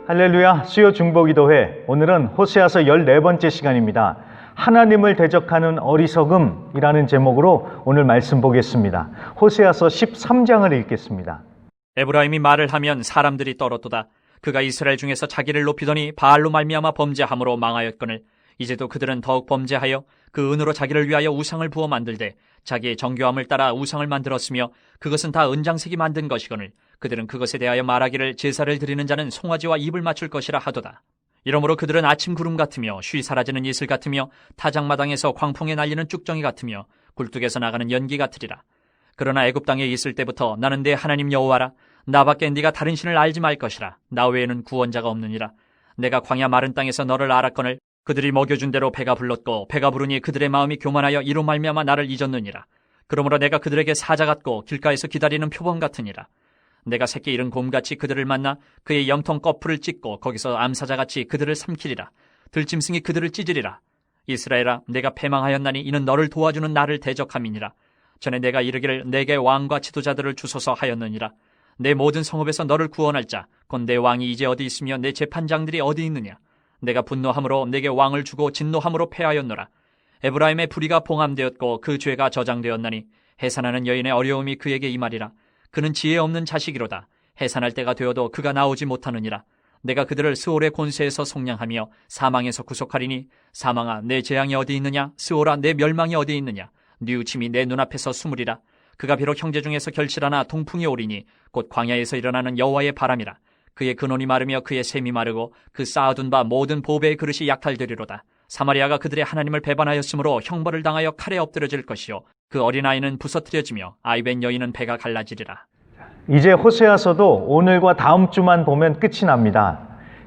할렐루야, 수요 중보기도회. 오늘은 호세아서 14번째 시간입니다. 하나님을 대적하는 어리석음이라는 제목으로 오늘 말씀 보겠습니다. 호세아서 13장을 읽겠습니다. 에브라임이 말을 하면 사람들이 떨었도다. 그가 이스라엘 중에서 자기를 높이더니 바알로 말미암아 범죄함으로 망하였거늘 이제도 그들은 더욱 범죄하여 그 은으로 자기를 위하여 우상을 부어 만들되 자기의 정교함을 따라 우상을 만들었으며 그것은 다 은장색이 만든 것이거늘 그들은 그것에 대하여 말하기를 제사를 드리는 자는 송아지와 입을 맞출 것이라 하도다. 이러므로 그들은 아침 구름 같으며 쉬 사라지는 이슬 같으며 타작마당에서 광풍에 날리는 쭉정이 같으며 굴뚝에서 나가는 연기 같으리라. 그러나 애굽 땅에 있을 때부터 나는 내 하나님 여호와라. 나밖에 네가 다른 신을 알지 말 것이라. 나 외에는 구원자가 없느니라. 내가 광야 마른 땅에서 너를 알았거늘 그들이 먹여준 대로 배가 불렀고 배가 부르니 그들의 마음이 교만하여 이로 말미암아 나를 잊었느니라. 그러므로 내가 그들에게 사자 같고 길가에서 기다리는 표범 같으니라. 내가 새끼 잃은 곰같이 그들을 만나 그의 영통 거풀을 찢고 거기서 암사자같이 그들을 삼키리라. 들짐승이 그들을 찢으리라. 이스라엘아, 내가 패망하였나니 이는 너를 도와주는 나를 대적함이니라. 전에 내가 이르기를 내게 왕과 지도자들을 주소서 하였느니라. 내 모든 성읍에서 너를 구원할 자, 곧 내 왕이 이제 어디 있으며 내 재판장들이 어디 있느냐. 내가 분노함으로 내게 왕을 주고 진노함으로 패하였노라. 에브라임의 불의가 봉함되었고 그 죄가 저장되었나니 해산하는 여인의 어려움이 그에게 임하리라. 그는 지혜 없는 자식이로다. 해산할 때가 되어도 그가 나오지 못하느니라. 내가 그들을 스올의 곤세에서 속량하며 사망에서 구속하리니 사망아, 내 재앙이 어디 있느냐. 스올아, 내 멸망이 어디 있느냐. 뉘우침이 내 눈앞에서 숨으리라. 그가 비록 형제 중에서 결실하나 동풍이 오리니 곧 광야에서 일어나는 여호와의 바람이라. 그의 근원이 마르며 그의 샘이 마르고 그 쌓아둔 바 모든 보배의 그릇이 약탈되리로다. 사마리아가 그들의 하나님을 배반하였으므로 형벌을 당하여 칼에 엎드려질 것이요 그 어린아이는 부서뜨려지며 아이벤 여인은 배가 갈라지리라. 이제 호세아서도 오늘과 다음 주만 보면 끝이 납니다.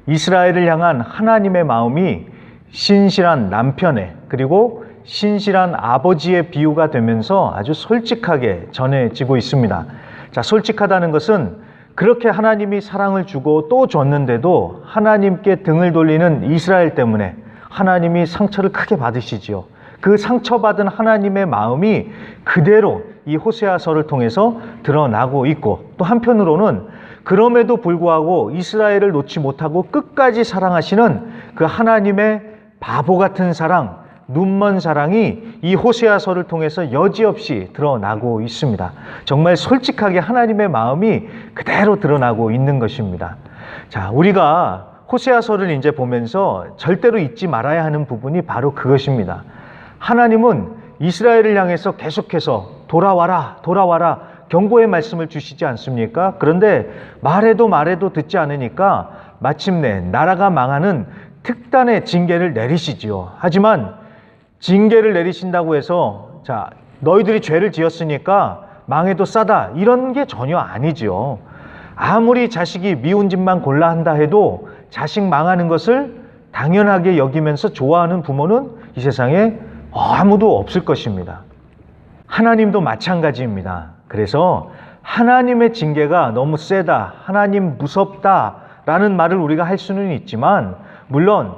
이스라엘을 향한 하나님의 마음이 신실한 남편의 그리고 신실한 아버지의 비유가 되면서 아주 솔직하게 전해지고 있습니다. 자, 솔직하다는 것은 그렇게 하나님이 사랑을 주고 또 줬는데도 하나님께 등을 돌리는 이스라엘 때문에 하나님이 상처를 크게 받으시지요. 그 상처받은 하나님의 마음이 그대로 이 호세아서를 통해서 드러나고 있고, 또 한편으로는 그럼에도 불구하고 이스라엘을 놓지 못하고 끝까지 사랑하시는 그 하나님의 바보 같은 사랑, 눈먼 사랑이 이 호세아서를 통해서 여지없이 드러나고 있습니다. 정말 솔직하게 하나님의 마음이 그대로 드러나고 있는 것입니다. 자, 우리가 호세아서를 이제 보면서 절대로 잊지 말아야 하는 부분이 바로 그것입니다. 하나님은 이스라엘을 향해서 계속해서 돌아와라, 돌아와라 경고의 말씀을 주시지 않습니까? 그런데 말해도 듣지 않으니까 마침내 나라가 망하는 특단의 징계를 내리시지요. 하지만 징계를 내리신다고 해서 자, 너희들이 죄를 지었으니까 망해도 싸다, 이런 게 전혀 아니죠. 아무리 자식이 미운 집만 골라 한다 해도 자식 망하는 것을 당연하게 여기면서 좋아하는 부모는 이 세상에 아무도 없을 것입니다. 하나님도 마찬가지입니다. 그래서 하나님의 징계가 너무 세다, 하나님 무섭다라는 말을 우리가 할 수는 있지만, 물론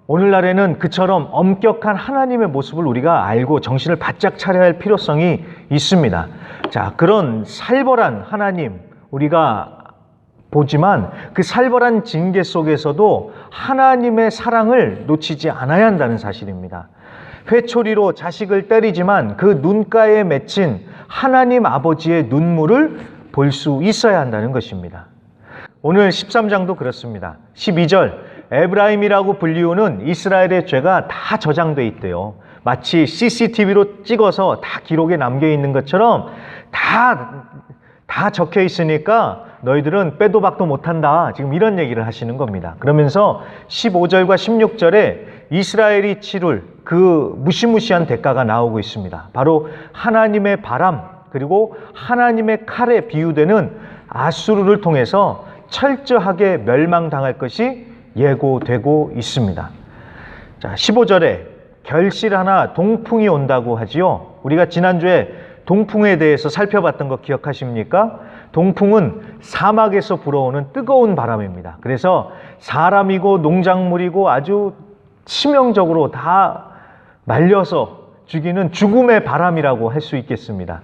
오늘날에는 그처럼 엄격한 하나님의 모습을 우리가 알고 정신을 바짝 차려야 할 필요성이 있습니다. 자, 그런 살벌한 하나님 우리가 보지만 그 살벌한 징계 속에서도 하나님의 사랑을 놓치지 않아야 한다는 사실입니다. 회초리로 자식을 때리지만 그 눈가에 맺힌 하나님 아버지의 눈물을 볼 수 있어야 한다는 것입니다. 오늘 13장도 그렇습니다. 12절, 에브라임이라고 불리우는 이스라엘의 죄가 다 저장돼 있대요. 마치 CCTV로 찍어서 다 기록에 남겨 있는 것처럼 다 적혀 있으니까 너희들은 빼도 박도 못한다, 지금 이런 얘기를 하시는 겁니다. 그러면서 15절과 16절에 이스라엘이 치룰 그 무시무시한 대가가 나오고 있습니다. 바로 하나님의 바람 그리고 하나님의 칼에 비유되는 아수르를 통해서 철저하게 멸망당할 것이 예고되고 있습니다. 자, 15절에 결실하나 동풍이 온다고 하지요. 우리가 지난주에 동풍에 대해서 살펴봤던 거 기억하십니까? 동풍은 사막에서 불어오는 뜨거운 바람입니다. 그래서 사람이고 농작물이고 아주 치명적으로 다 말려서 죽이는 죽음의 바람이라고 할 수 있겠습니다.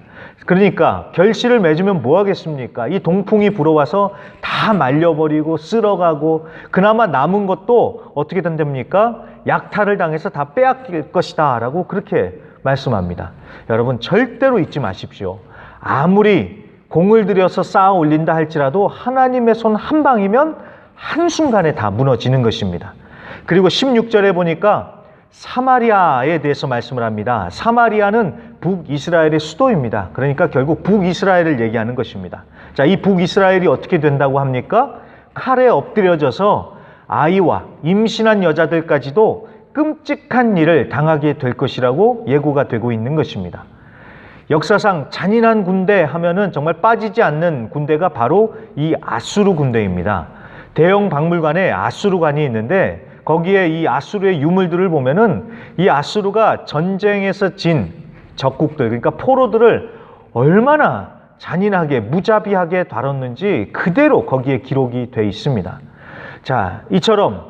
그러니까 결실을 맺으면 뭐 하겠습니까? 이 동풍이 불어와서 다 말려버리고 쓸어가고 그나마 남은 것도 어떻게 된답니까? 약탈을 당해서 다 빼앗길 것이다 라고 그렇게 말씀합니다. 여러분 절대로 잊지 마십시오. 아무리 공을 들여서 쌓아 올린다 할지라도 하나님의 손 한 방이면 한순간에 다 무너지는 것입니다. 그리고 16절에 보니까 사마리아에 대해서 말씀을 합니다. 사마리아는 북이스라엘의 수도입니다. 그러니까 결국 북이스라엘을 얘기하는 것입니다. 자, 이 북이스라엘이 어떻게 된다고 합니까? 칼에 엎드려져서 아이와 임신한 여자들까지도 끔찍한 일을 당하게 될 것이라고 예고가 되고 있는 것입니다. 역사상 잔인한 군대 하면은 정말 빠지지 않는 군대가 바로 이 아수르 군대입니다. 대형 박물관에 아수르관이 있는데 거기에 이 아수르의 유물들을 보면은 이 아수르가 전쟁에서 진 적국들, 그러니까 포로들을 얼마나 잔인하게 무자비하게 다뤘는지 그대로 거기에 기록이 돼 있습니다. 자, 이처럼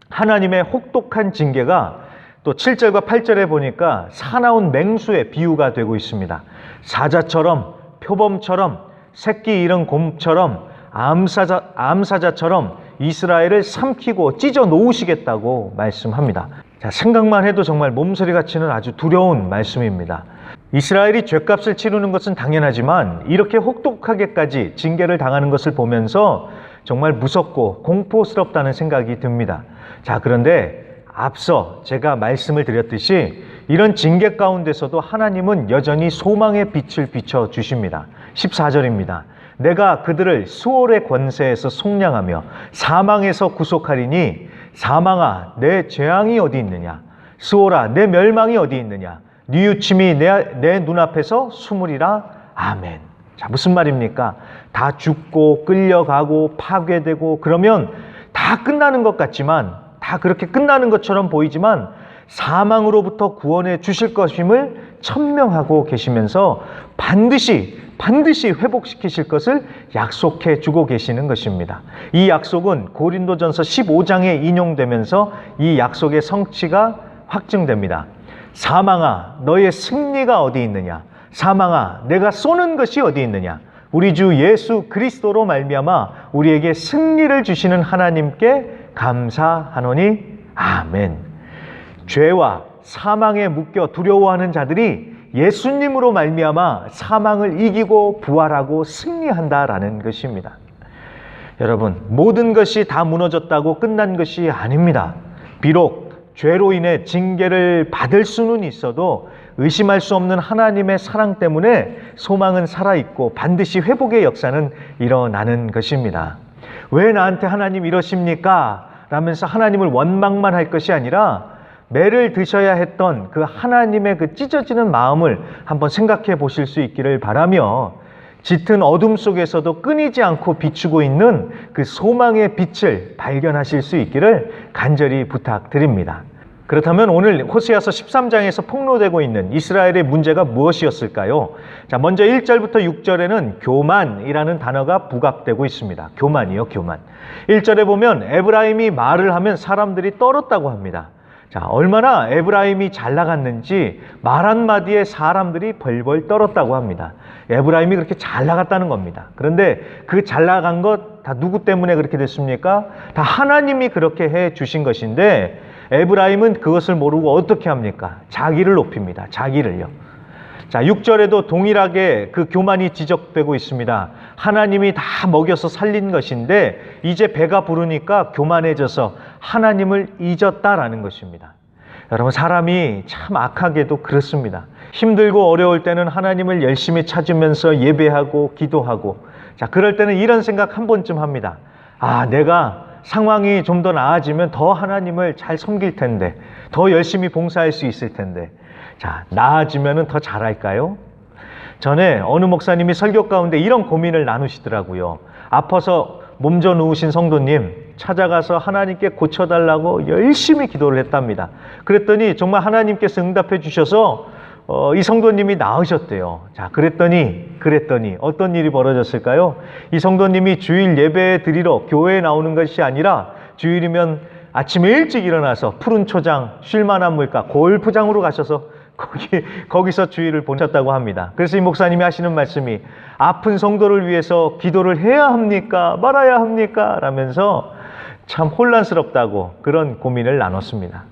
하나님의 혹독한 징계가 또 7절과 8절에 보니까 사나운 맹수의 비유가 되고 있습니다. 사자처럼 표범처럼 새끼 잃은 곰처럼 암사자처럼 이스라엘을 삼키고 찢어 놓으시겠다고 말씀합니다. 자, 생각만 해도 정말 몸서리가 치는 아주 두려운 말씀입니다. 이스라엘이 죗값을 치르는 것은 당연하지만 이렇게 혹독하게까지 징계를 당하는 것을 보면서 정말 무섭고 공포스럽다는 생각이 듭니다. 자, 그런데 앞서 제가 말씀을 드렸듯이 이런 징계 가운데서도 하나님은 여전히 소망의 빛을 비춰주십니다. 14절입니다. 내가 그들을 수월의 권세에서 속량하며 사망에서 구속하리니 사망아 내 재앙이 어디 있느냐, 수월아 내 멸망이 어디 있느냐, 뉘우침이 내 눈앞에서 숨으리라. 아멘. 자, 무슨 말입니까? 다 죽고 끌려가고 파괴되고 그러면 다 끝나는 것 같지만, 다 그렇게 끝나는 것처럼 보이지만 사망으로부터 구원해 주실 것임을 천명하고 계시면서 반드시 회복시키실 것을 약속해 주고 계시는 것입니다. 이 약속은 고린도전서 15장에 인용되면서 이 약속의 성취가 확증됩니다. 사망아 너의 승리가 어디 있느냐, 사망아 내가 쏘는 것이 어디 있느냐, 우리 주 예수 그리스도로 말미암아 우리에게 승리를 주시는 하나님께 감사하노니 아멘. 죄와 사망에 묶여 두려워하는 자들이 예수님으로 말미암아 사망을 이기고 부활하고 승리한다라는 것입니다. 여러분, 모든 것이 다 무너졌다고 끝난 것이 아닙니다. 비록 죄로 인해 징계를 받을 수는 있어도 의심할 수 없는 하나님의 사랑 때문에 소망은 살아있고 반드시 회복의 역사는 일어나는 것입니다. 왜 나한테 하나님 이러십니까? 라면서 하나님을 원망만 할 것이 아니라 매를 드셔야 했던 그 하나님의 그 찢어지는 마음을 한번 생각해 보실 수 있기를 바라며 짙은 어둠 속에서도 끊이지 않고 비추고 있는 그 소망의 빛을 발견하실 수 있기를 간절히 부탁드립니다. 그렇다면 오늘 호세아서 13장에서 폭로되고 있는 이스라엘의 문제가 무엇이었을까요? 자, 먼저 1절부터 6절에는 교만이라는 단어가 부각되고 있습니다. 교만이요, 교만. 1절에 보면 에브라임이 말을 하면 사람들이 떨었다고 합니다. 자, 얼마나 에브라임이 잘 나갔는지 말 한마디에 사람들이 벌벌 떨었다고 합니다. 에브라임이 그렇게 잘 나갔다는 겁니다. 그런데 그 잘 나간 것 다 누구 때문에 그렇게 됐습니까? 다 하나님이 그렇게 해 주신 것인데 에브라임은 그것을 모르고 어떻게 합니까? 자기를 높입니다. 자기를요. 자, 6절에도 동일하게 그 교만이 지적되고 있습니다. 하나님이 다 먹여서 살린 것인데 이제 배가 부르니까 교만해져서 하나님을 잊었다라는 것입니다. 여러분, 사람이 참 악하게도 그렇습니다. 힘들고 어려울 때는 하나님을 열심히 찾으면서 예배하고 기도하고, 자, 그럴 때는 이런 생각 한 번쯤 합니다. 아, 내가 상황이 좀 더 나아지면 더 하나님을 잘 섬길 텐데, 더 열심히 봉사할 수 있을 텐데. 자, 나아지면은 더 잘할까요? 전에 어느 목사님이 설교 가운데 이런 고민을 나누시더라고요. 아파서 몸져 누우신 성도님 찾아가서 하나님께 고쳐달라고 열심히 기도를 했답니다. 그랬더니 정말 하나님께서 응답해 주셔서 이 성도님이 나으셨대요. 자, 그랬더니 어떤 일이 벌어졌을까요? 이 성도님이 주일 예배 드리러 교회에 나오는 것이 아니라 주일이면 아침에 일찍 일어나서 푸른 초장, 쉴만한 물가, 골프장으로 가셔서 거기서 주의를 보셨다고 합니다. 그래서 이 목사님이 하시는 말씀이 아픈 성도를 위해서 기도를 해야 합니까? 말아야 합니까? 라면서 참 혼란스럽다고 그런 고민을 나눴습니다.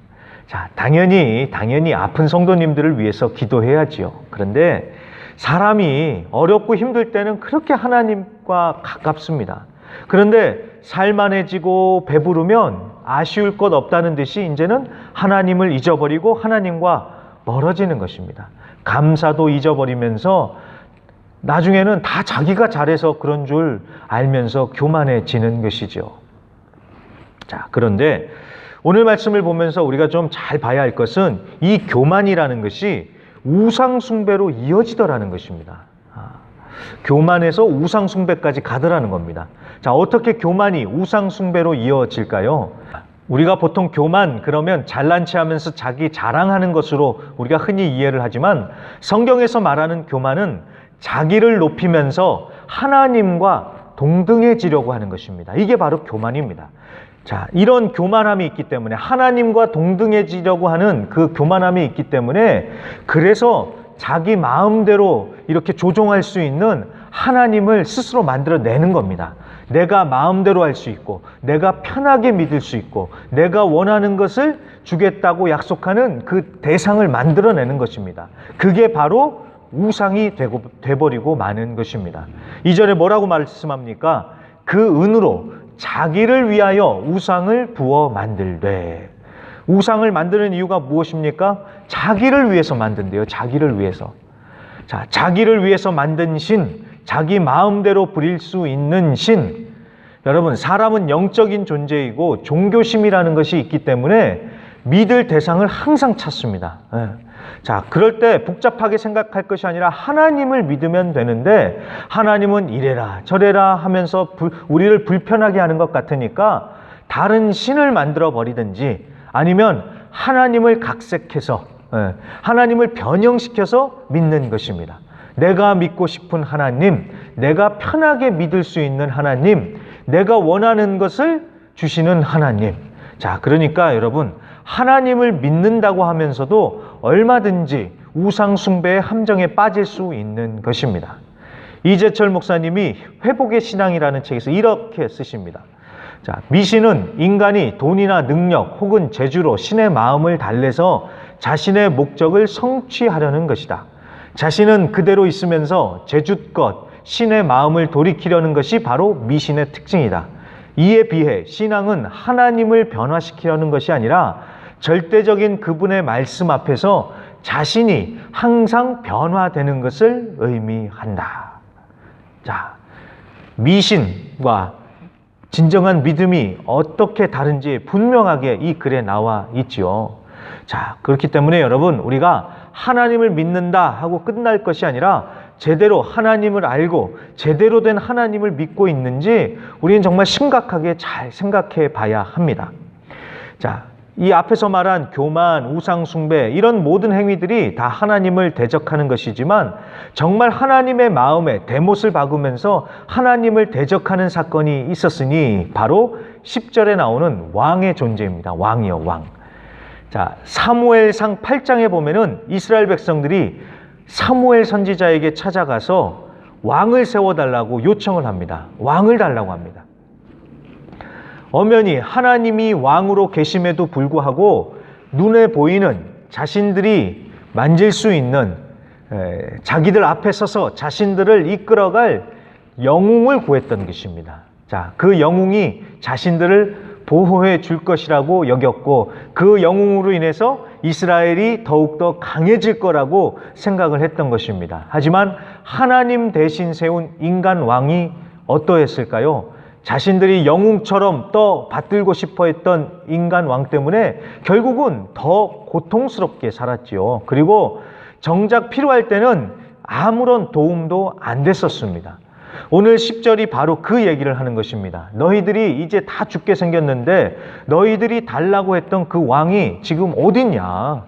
자, 당연히 아픈 성도님들을 위해서 기도해야지요. 그런데 사람이 어렵고 힘들 때는 그렇게 하나님과 가깝습니다. 그런데 살만해지고 배부르면 아쉬울 것 없다는 듯이 이제는 하나님을 잊어버리고 하나님과 멀어지는 것입니다. 감사도 잊어버리면서 나중에는 다 자기가 잘해서 그런 줄 알면서 교만해지는 것이죠. 자, 그런데 오늘 말씀을 보면서 우리가 좀 잘 봐야 할 것은 이 교만이라는 것이 우상숭배로 이어지더라는 것입니다. 교만에서 우상숭배까지 가더라는 겁니다. 자, 어떻게 교만이 우상숭배로 이어질까요? 우리가 보통 교만 그러면 잘난 체 하면서 자기 자랑하는 것으로 우리가 흔히 이해를 하지만 성경에서 말하는 교만은 자기를 높이면서 하나님과 동등해지려고 하는 것입니다. 이게 바로 교만입니다. 자, 이런 교만함이 있기 때문에 하나님과 동등해지려고 하는 그 교만함이 있기 때문에 그래서 자기 마음대로 이렇게 조종할 수 있는 하나님을 스스로 만들어내는 겁니다. 내가 마음대로 할 수 있고 내가 편하게 믿을 수 있고 내가 원하는 것을 주겠다고 약속하는 그 대상을 만들어내는 것입니다. 그게 바로 우상이 돼버리고 마는 것입니다. 이전에 뭐라고 말씀합니까? 그 은으로 자기를 위하여 우상을 부어 만들되. 우상을 만드는 이유가 무엇입니까? 자기를 위해서 만든대요. 자기를 위해서. 자, 자기를 위해서 만든 신, 자기 마음대로 부릴 수 있는 신. 여러분, 사람은 영적인 존재이고 종교심이라는 것이 있기 때문에 믿을 대상을 항상 찾습니다. 자, 그럴 때 복잡하게 생각할 것이 아니라 하나님을 믿으면 되는데 하나님은 이래라 저래라 하면서 우리를 불편하게 하는 것 같으니까 다른 신을 만들어 버리든지 아니면 하나님을 각색해서 하나님을 변형시켜서 믿는 것입니다. 내가 믿고 싶은 하나님, 내가 편하게 믿을 수 있는 하나님, 내가 원하는 것을 주시는 하나님. 자, 그러니까 여러분, 하나님을 믿는다고 하면서도 얼마든지 우상 숭배의 함정에 빠질 수 있는 것입니다. 이재철 목사님이 회복의 신앙이라는 책에서 이렇게 쓰십니다. 자, 미신은 인간이 돈이나 능력 혹은 재주로 신의 마음을 달래서 자신의 목적을 성취하려는 것이다. 자신은 그대로 있으면서 재주껏 신의 마음을 돌이키려는 것이 바로 미신의 특징이다. 이에 비해 신앙은 하나님을 변화시키려는 것이 아니라 절대적인 그분의 말씀 앞에서 자신이 항상 변화되는 것을 의미한다. 자, 미신과 진정한 믿음이 어떻게 다른지 분명하게 이 글에 나와 있지요. 자, 그렇기 때문에 여러분, 우리가 하나님을 믿는다 하고 끝날 것이 아니라 제대로 하나님을 알고 제대로 된 하나님을 믿고 있는지 우리는 정말 심각하게 잘 생각해 봐야 합니다. 자, 이 앞에서 말한 교만, 우상숭배 이런 모든 행위들이 다 하나님을 대적하는 것이지만 정말 하나님의 마음에 대못을 박으면서 하나님을 대적하는 사건이 있었으니 바로 10절에 나오는 왕의 존재입니다. 왕이요, 왕. 자, 사무엘상 8장에 보면은 이스라엘 백성들이 사무엘 선지자에게 찾아가서 왕을 세워달라고 요청을 합니다. 왕을 달라고 합니다. 엄연히 하나님이 왕으로 계심에도 불구하고 눈에 보이는 자신들이 만질 수 있는 자기들 앞에 서서 자신들을 이끌어갈 영웅을 구했던 것입니다. 자, 그 영웅이 자신들을 보호해 줄 것이라고 여겼고 그 영웅으로 인해서 이스라엘이 더욱더 강해질 거라고 생각을 했던 것입니다. 하지만 하나님 대신 세운 인간 왕이 어떠했을까요? 자신들이 영웅처럼 받들고 싶어 했던 인간 왕 때문에 결국은 더 고통스럽게 살았지요. 그리고 정작 필요할 때는 아무런 도움도 안 됐었습니다. 오늘 10절이 바로 그 얘기를 하는 것입니다. 너희들이 이제 다 죽게 생겼는데 너희들이 달라고 했던 그 왕이 지금 어딨냐?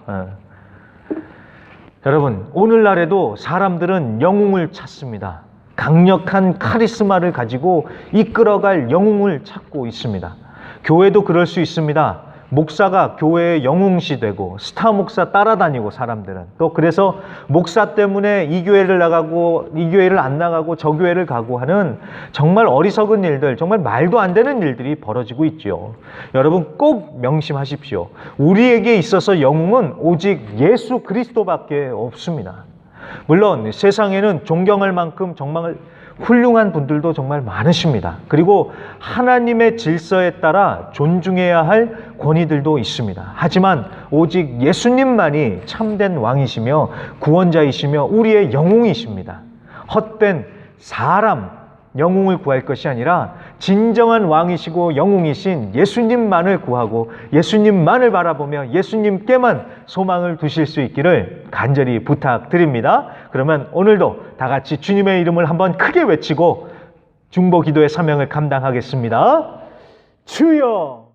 여러분, 오늘날에도 사람들은 영웅을 찾습니다. 강력한 카리스마를 가지고 이끌어갈 영웅을 찾고 있습니다. 교회도 그럴 수 있습니다. 목사가 교회의 영웅시 되고 스타 목사 따라다니고 사람들은 또 그래서 목사 때문에 이 교회를 나가고 이 교회를 안 나가고 저 교회를 가고 하는 정말 어리석은 일들, 정말 말도 안 되는 일들이 벌어지고 있죠. 여러분 꼭 명심하십시오. 우리에게 있어서 영웅은 오직 예수 그리스도밖에 없습니다. 물론 세상에는 존경할 만큼 정말 훌륭한 분들도 정말 많으십니다. 그리고 하나님의 질서에 따라 존중해야 할 권위들도 있습니다. 하지만 오직 예수님만이 참된 왕이시며 구원자이시며 우리의 영웅이십니다. 헛된 사람 영웅을 구할 것이 아니라 진정한 왕이시고 영웅이신 예수님만을 구하고 예수님만을 바라보며 예수님께만 소망을 두실 수 있기를 간절히 부탁드립니다. 그러면 오늘도 다 같이 주님의 이름을 한번 크게 외치고 중보 기도의 사명을 감당하겠습니다. 주여!